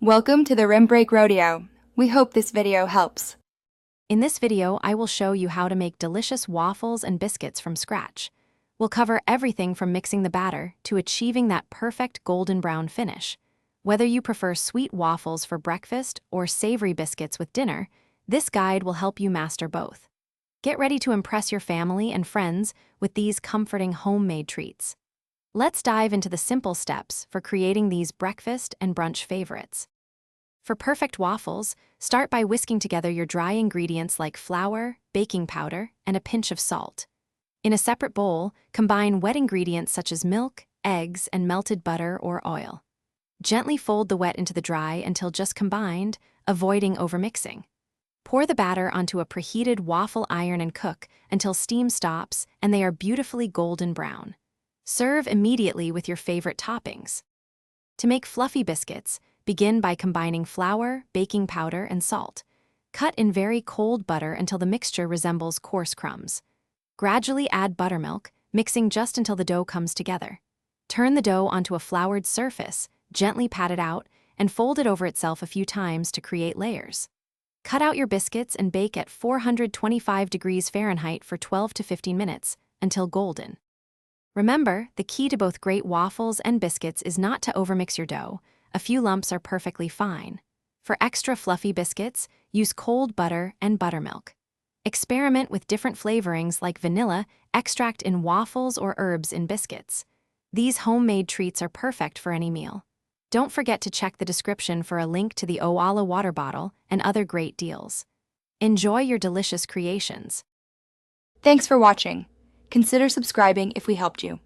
Welcome to the Rim Break Rodeo. We hope this video helps. In this video, I will show you how to make delicious waffles and biscuits from scratch. We'll cover everything from mixing the batter to achieving that perfect golden brown finish. Whether you prefer sweet waffles for breakfast or savory biscuits with dinner, this guide will help you master both. Get ready to impress your family and friends with these comforting homemade treats. Let's dive into the simple steps for creating these breakfast and brunch favorites. For perfect waffles, start by whisking together your dry ingredients like flour, baking powder, and a pinch of salt. In a separate bowl, combine wet ingredients such as milk, eggs, and melted butter or oil. Gently fold the wet into the dry until just combined, avoiding overmixing. Pour the batter onto a preheated waffle iron and cook until steam stops and they are beautifully golden brown. Serve immediately with your favorite toppings. To make fluffy biscuits, begin by combining flour, baking powder, and salt. Cut in very cold butter until the mixture resembles coarse crumbs. Gradually add buttermilk, mixing just until the dough comes together. Turn the dough onto a floured surface, gently pat it out, and fold it over itself a few times to create layers. Cut out your biscuits and bake at 425 degrees Fahrenheit for 12 to 15 minutes until golden. Remember, the key to both great waffles and biscuits is not to overmix your dough. A few lumps are perfectly fine. For extra fluffy biscuits, use cold butter and buttermilk. Experiment with different flavorings like vanilla, extract in waffles, or herbs in biscuits. These homemade treats are perfect for any meal. Don't forget to check the description for a link to the Owala water bottle and other great deals. Enjoy your delicious creations. Thanks for watching. Consider subscribing if we helped you.